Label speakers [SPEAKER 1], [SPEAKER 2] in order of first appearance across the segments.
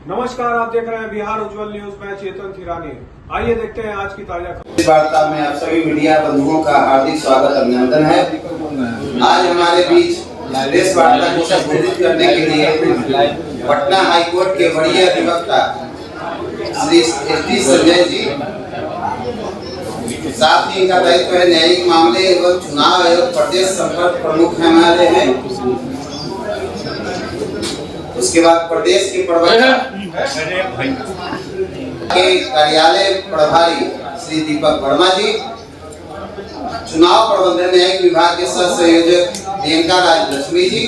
[SPEAKER 1] नमस्कार, आप देख रहे हैं बिहार उज्जवल न्यूज। मैं चेतन थिरानी। आइए देखते हैं आज की ताजा खबर।
[SPEAKER 2] इस वार्ता में आप सभी मीडिया बंधुओं का हार्दिक स्वागत अभिनंदन है। आज हमारे बीच प्रेस वार्ता को संबोधित करने के लिए पटना हाईकोर्ट के वरीय अधिवक्ता श्री एस.टी. संजय जी, साथ ही इनका दायित्व है न्यायिक मामले एवं चुनाव एवं प्रदेश संपर्क प्रमुख हमारे हैं। उसके बाद प्रदेश के प्रवक्ता के कार्यालय प्रभारी श्री दीपक वर्मा जी, चुनाव प्रबंधन न्यायिक विभाग के सह संयोजक प्रियंका राजलक्ष्मी जी,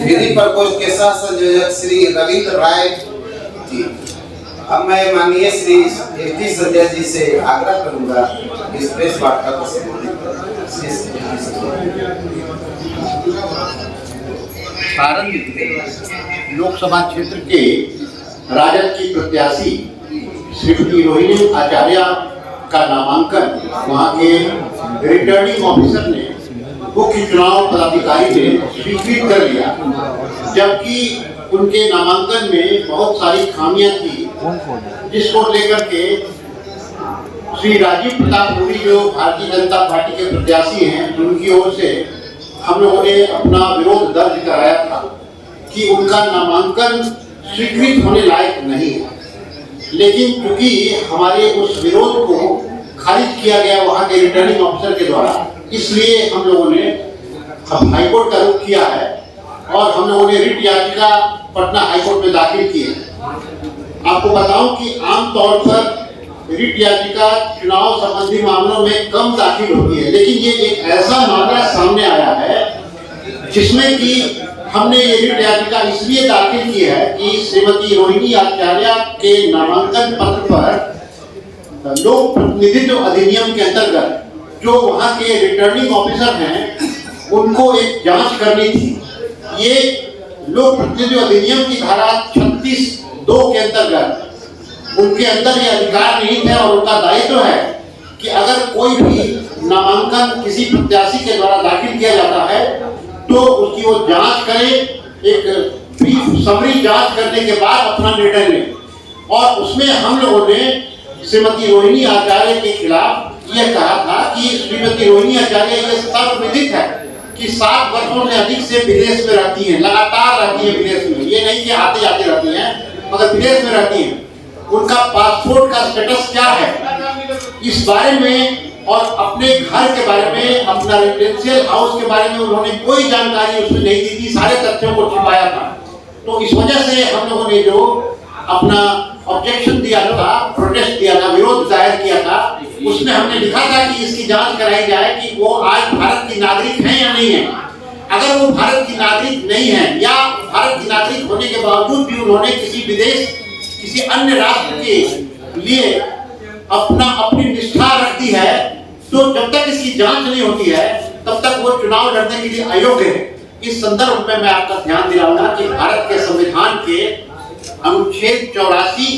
[SPEAKER 2] विधि प्रकोष्ठ के सह संयोजक श्री रविंद्र राय जी। अब मैं माननीय श्री एस.टी. संजय जी से आग्रह करूंगा इस प्रेस वार्ता को संबोधित
[SPEAKER 3] सारण लोकसभा क्षेत्र के राजद की प्रत्याशी श्रीमती रोहिणी आचार्य का नामांकन वहां के रिटर्निंग ऑफिसर ने मुख्य चुनाव पदाधिकारी ने स्वीकृत कर लिया, जबकि उनके नामांकन में बहुत सारी खामियां थी, जिसको लेकर के श्री राजीव प्रताप रूडी जो भारतीय जनता पार्टी के प्रत्याशी हैं, उनकी ओर से हम लोगों ने अपना विरोध दर्ज कराया था कि उनका नामांकन स्वीकृत होने लायक नहीं है। लेकिन क्योंकि हमारे उस विरोध को खारिज किया गया वहां के रिटर्निंग ऑफिसर के द्वारा, इसलिए हम लोगों ने हाईकोर्ट का रुख किया है और हम लोगों ने रिट याचिका पटना हाईकोर्ट में दाखिल की है। आपको बताऊं कि आमतौर पर रिट याचिका चुनाव संबंधी मामलों में कम दाखिल होती है, लेकिन ये एक ऐसा मामला सामने आया है जिसमें कि हमने ये रिट याचिका इसलिए दाखिल की है कि श्रीमती रोहिणी आचार्य के नामांकन पत्र पर लोक प्रतिनिधित्व अधिनियम के अंतर्गत जो वहाँ के रिटर्निंग ऑफिसर हैं उनको एक जांच करनी थी। ये लोक प्रतिनिधित्व अधिनियम की धारा 36(2) के अंतर्गत उनके अंदर ये अधिकार नहीं थे और उनका दायित्व है कि अगर कोई भी नामांकन किसी प्रत्याशी के द्वारा दाखिल किया जाता है तो उसकी वो जांच करें, एक ब्रीफ समरी जांच करने के बाद अपना निर्णय लें। और उसमें हम लोगों ने श्रीमती रोहिणी आचार्य के खिलाफ यह कहा था कि श्रीमती रोहिणी आचार्य ये सर्वविदित है कि 7 वर्षों से अधिक से विदेश में रहती हैं, लगातार रहती है विदेश में। ये नहीं कि आते जाते रहती हैं, मगर विदेश में रहती हैं। उनका पासपोर्ट का स्टेटस क्या है, इस बारे में और अपने घर के बारे में, अपना रेजिडेंशियल हाउस के बारे में उन्होंने कोई जानकारी उसमें नहीं दी थी, सारे तथ्यों को छिपाया था। तो इस वजह से हम लोगों ने जो अपना ऑब्जेक्शन दिया था, प्रोटेस्ट दिया था, विरोध जाहिर किया था, उसमें हमने लिखा था कि इसकी जांच कराई जाए कि वो आज भारत की नागरिक हैं या नहीं है। अगर वो भारत की नागरिक नहीं है या भारत की नागरिक होने के बावजूद भी उन्होंने किसी अन्य राष्ट्र के लिए अपनी निष्ठा रख दी है, तो जब तक इसकी जांच नहीं होती है तब तक वो चुनाव लड़ने के लिए अयोग्य है। इस संदर्भ में मैं आपका ध्यान दिलाऊंगा कि भारत के संविधान के अनुच्छेद 84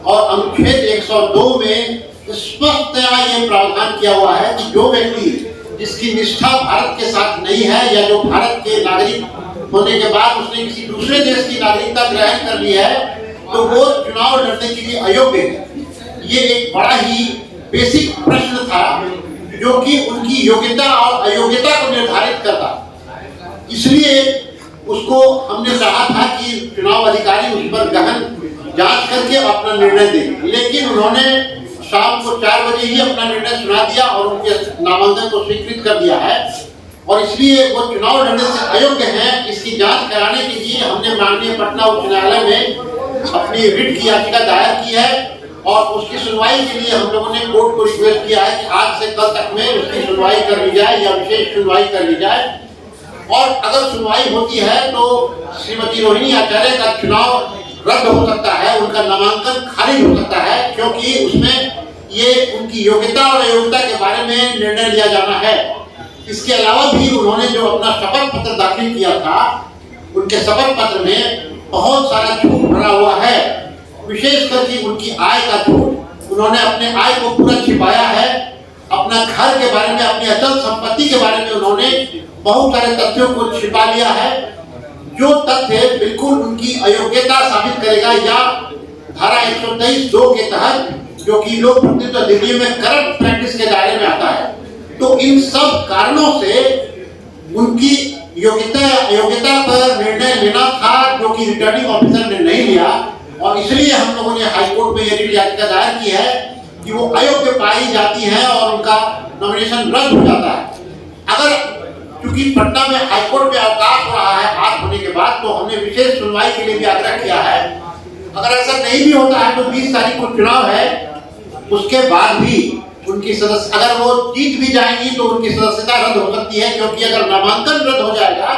[SPEAKER 3] और अनुच्छेद 102 में स्पष्टतया ये प्रावधान किया हुआ है कि जो व्यक्ति जिसकी निष्ठा भारत के साथ नहीं है या जो भारत के नागरिक होने के बाद उसने किसी दूसरे देश की नागरिकता ग्रहण कर ली है, तो वो चुनाव लड़ने के लिए अयोग्य है। ये एक बड़ा ही बेसिक प्रश्न था जो कि उनकी योग्यता और अयोग्यता को निर्धारित करता। इसलिए उसको हमने कहा था कि चुनाव अधिकारी उस पर गहन जांच करके अपना निर्णय दें, लेकिन उन्होंने शाम को 4 बजे ही अपना निर्णय सुना दिया और उनके नामांकन को स्वीकृत कर दिया है और इसलिए वो चुनाव लड़ने से अयोग्य हैं। इसकी जांच कराने के लिए हमने माननीय पटना उच्च न्यायालय में अपनी रिट की याचिका दायर की है और उसकी सुनवाई के लिए हम लोगों ने कोर्ट को रिक्वेस्ट किया है कि आज से कल तक में उसकी सुनवाई कर ली जाए या विशेष सुनवाई कर ली जाए। और अगर सुनवाई होती है तो श्रीमती रोहिणी आचार्य का चुनाव रद्द हो सकता है, उनका नामांकन खारिज हो सकता है, क्योंकि उसमें ये उनकी योग्यता और अयोग्यता के बारे में निर्णय लिया जाना है। इसके अलावा भी उन्होंने जो अपना शपथ पत्र दाखिल किया था, उनके शपथ पत्र में बहुत सारा झूठ भरा हुआ है, विशेष करके उनकी आय का झूठ। उन्होंने अपने आय को पूरा छिपाया है, अपना घर के बारे में, अपनी अचल संपत्ति के बारे में उन्होंने बहुत सारे तथ्यों को छिपा लिया है। जो तथ्य बिल्कुल उनकी अयोग्यता साबित करेगा या धारा 123(2) के तहत जो कि लोक प्रतिनिधित्व अधिनियम में करप्ट प्रैक्टिस के दायरे में आता है, तो इन सब कारणों से उनकी योग्यता पर निर्णय लेना था जो कि रिटर्निंग ऑफिसर ने नहीं लिया, और इसलिए हम लोगों ने हाई कोर्ट में यह रिट याचिका दायर की है कि वो अयोग्य पाई जाती है और उनका नॉमिनेशन रद्द हो जाता है। अगर क्योंकि पटना में हाई कोर्ट में अवकाश हो रहा है आज होने के बाद, तो हमने विशेष सुनवाई के लिए भी आग्रह किया है। अगर ऐसा नहीं भी होता है तो 20 तारीख को चुनाव है, उसके बाद भी उनकी सदस्य अगर वो जीत भी जाएंगी तो उनकी सदस्यता रद्द हो सकती है, क्योंकि अगर नामांकन रद्द हो जाएगा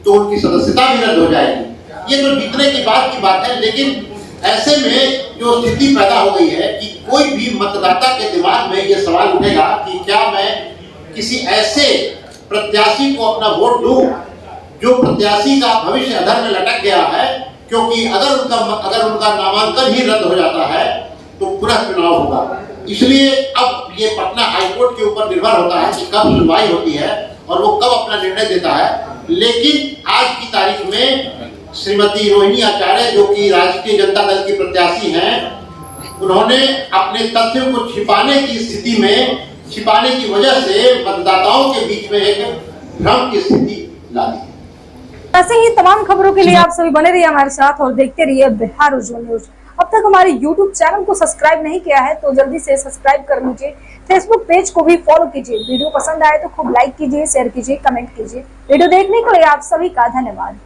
[SPEAKER 3] तो उनकी सदस्यता भी रद्द हो जाएगी। ये तो जीतने की बात है, लेकिन ऐसे में जो स्थिति पैदा हो गई है कि कोई भी मतदाता के दिमाग में ये सवाल उठेगा कि क्या मैं किसी ऐसे प्रत्याशी को अपना वोट दूं जो प्रत्याशी का भविष्य अधर में लटक गया है, क्योंकि अगर उनका नामांकन ही रद्द हो जाता है तो पुनः चुनाव होगा। इसलिए अब ये पटना हाईकोर्ट के ऊपर निर्भर होता है कि कब सुनवाई होती है और वो कब अपना निर्णय देता है। लेकिन आज की तारीख में श्रीमती रोहिणी आचार्य जो कि राष्ट्रीय जनता दल की प्रत्याशी हैं, उन्होंने अपने तथ्यों को छिपाने की वजह से मतदाताओं के बीच में एक भ्रम की स्थिति ला दी।
[SPEAKER 4] ऐसे ही तमाम खबरों के लिए आप सभी बने रहिए हमारे साथ और देखते रहिए बिहार उज्जवल न्यूज। अब तक हमारे YouTube चैनल को सब्सक्राइब नहीं किया है तो जल्दी से सब्सक्राइब कर लीजिए। Facebook पेज को भी फॉलो कीजिए। वीडियो पसंद आए तो खूब लाइक कीजिए, शेयर कीजिए, कमेंट कीजिए। वीडियो देखने के लिए आप सभी का धन्यवाद।